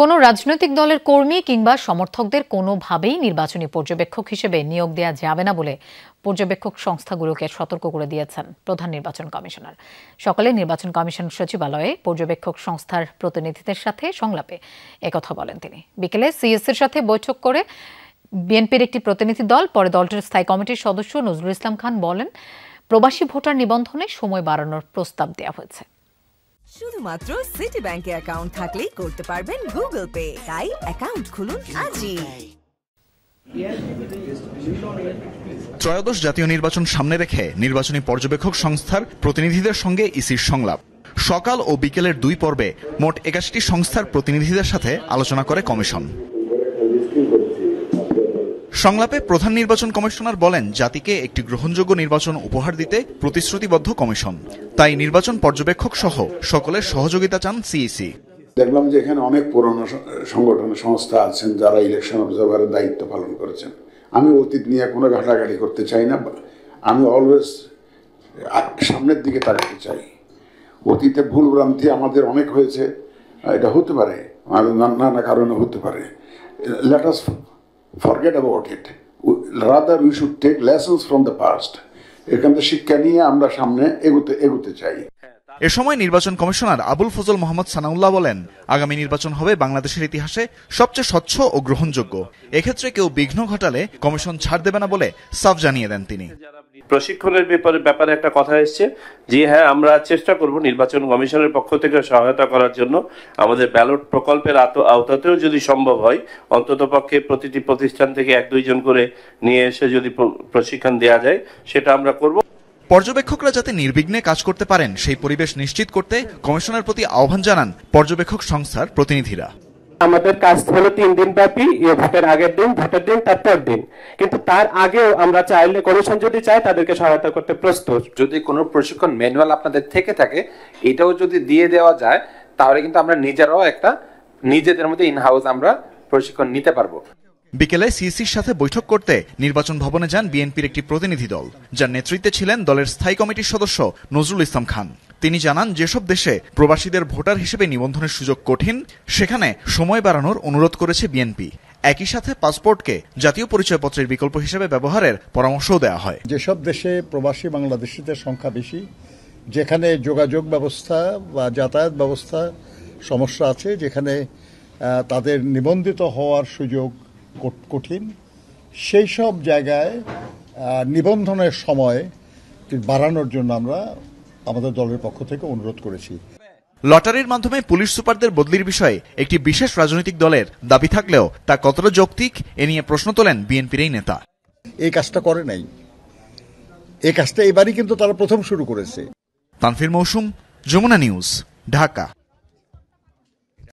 কোনো রাজনৈতিক দলের কর্মী কিংবা সমর্থকদের কোনোভাবেই নির্বাচনী পর্যবেক্ষক হিসেবে নিয়োগ দেওয়া যাবে না বলে পর্যবেক্ষক সংস্থাগুলোকে সতর্ক করে দিয়েছেন প্রধান নির্বাচন কমিশনার। সকালে নির্বাচন কমিশন সচিবালয়ে পর্যবেক্ষক সংস্থার প্রতিনিধিদের সাথে সংলাপে একথা বলেন তিনি। বিকেলে সিএসসির সাথে বৈঠক করে বিএনপির একটি প্রতিনিধি দল, পরে দলটির স্থায়ী কমিটির সদস্য নজরুল ইসলাম খান বলেন, প্রবাসী ভোটার নিবন্ধনে সময় বাড়ানোর প্রস্তাব দেওয়া হয়েছে। শুধুমাত্র সিটি ব্যাংকে অ্যাকাউন্ট থাকলেই করতে পারবেন গুগল পে। তাই অ্যাকাউন্ট খুলুন আজই। ত্রয়োদশ জাতীয় নির্বাচন সামনে রেখে নির্বাচনী পর্যবেক্ষক সংস্থার প্রতিনিধিদের সঙ্গে ইসির সংলাপ। সকাল ও বিকেলের দুই পর্বে মোট ৮১টি সংস্থার প্রতিনিধিদের সাথে আলোচনা করে কমিশন। সংলাপে প্রধান নির্বাচন কমিশনার বলেন, জাতিকে একটি গ্রহণযোগ্য নির্বাচন উপহার দিতে প্রতিশ্রুতিবদ্ধ কমিশন। তাই নির্বাচন পর্যবেক্ষক সহ সকলের সহযোগিতা চান সিইসি। দেখলাম যে এখানে অনেক পুরনো সংগঠন সংস্থা আছেন যারা ইলেকশন অবজারভারের দায়িত্ব পালন করেছেন। আমি অতীত নিয়ে কোনো ঘাটাঘাটি করতে চাই না। আমি অলওয়েজ সামনের দিকে তাকাতে চাই। অতীতে ভুলভ্রান্তি আমাদের অনেক হয়েছে, এটা হতে পারে, নানা কারণে হতে পারে। Let us forget about it. Rather we should take lessons from the past. এখান থেকে শিক্ষা নিয়ে আমরা সামনে এগোতে চাই। এ সময় নির্বাচন কমিশনার আবুল ফজল মোহাম্মদ সানাউল্লাহ বলেন, আগামী নির্বাচন হবে বাংলাদেশের ইতিহাসে সবচেয়ে স্বচ্ছ ও গ্রহণযোগ্য। এক্ষেত্রে কেউ বিঘ্ন ঘটালে কমিশন ছাড় দেবে না বলে সাফ জানিয়ে দেন তিনি। প্রশিক্ষণের ব্যাপারে একটা কথা এসছে যে হ্যাঁ, আমরা চেষ্টা করব নির্বাচন কমিশনের পক্ষ থেকে সহায়তা করার জন্য। আমাদের ব্যালট প্রকল্পের আওতাতেও যদি সম্ভব হয়, অন্তত পক্ষে প্রতিটি প্রতিষ্ঠান থেকে ১-২ জন করে নিয়ে এসে যদি প্রশিক্ষণ দেওয়া যায়, সেটা আমরা করব। পর্যবেক্ষকরা যাতে নির্বিঘ্নে কাজ করতে পারেন সেই পরিবেশ নিশ্চিত করতে কমিশনের প্রতি আহ্বান জানান পর্যবেক্ষক সংস্থার প্রতিনিধিরা। আমাদের কাজ হলো 3 দিন ব্যাপী, ভোটের আগের দিন, ভোটের দিন, তারপর দিন। কিন্তু তার আগেও আমরা চাইলে, কমিশন যদি চায়, তাদেরকে সহায়তা করতে প্রস্তুত। যদি কোনো প্রশিক্ষণ ম্যানুয়াল আপনাদের থেকে থাকে, এটাও যদি দিয়ে দেওয়া যায়, তাহলে কিন্তু আমরা নিজেরাও নিজেদের মধ্যে ইনহাউস আমরা প্রশিক্ষণ নিতে পারবো। বিকেলে সিইসির সাথে বৈঠক করতে নির্বাচন ভবনে যান বিএনপির একটি প্রতিনিধি দল, যার নেতৃত্বে ছিলেন দলের স্থায়ী কমিটির সদস্য নজরুল ইসলাম খান। তিনি জানান, যেসব দেশে প্রবাসীদের ভোটার হিসেবে নিবন্ধনের সুযোগ কঠিন, সেখানে সময় বাড়ানোর অনুরোধ করেছে বিএনপি। একই সাথে পাসপোর্টকে জাতীয় পরিচয়পত্রের বিকল্প হিসেবে ব্যবহারের পরামর্শও দেওয়া হয়। যেসব দেশে প্রবাসী বাংলাদেশিদের সংখ্যা বেশি, যেখানে যোগাযোগ ব্যবস্থা বা যাতায়াত ব্যবস্থা সমস্যা আছে, যেখানে তাদের নিবন্ধিত হওয়ার সুযোগ কঠিন, সেই সব জায়গায় নিবন্ধনের সময় বাড়ানোর জন্য আমরা আমাদের দলের পক্ষ থেকে অনুরোধ করেছি। লটারির মাধ্যমে পুলিশ সুপারদের বদলির বিষয়ে একটি বিশেষ রাজনৈতিক দলের দাবি থাকলেও তা কতটা যৌক্তিক, এ নিয়ে প্রশ্ন তোলেন বিএনপির এই নেতা। এই কাজটা করে নাই, এই কাজটা এবারই কিন্তু তারা প্রথম শুরু করেছে। তানফির মৌসুম, যমুনা নিউজ, ঢাকা।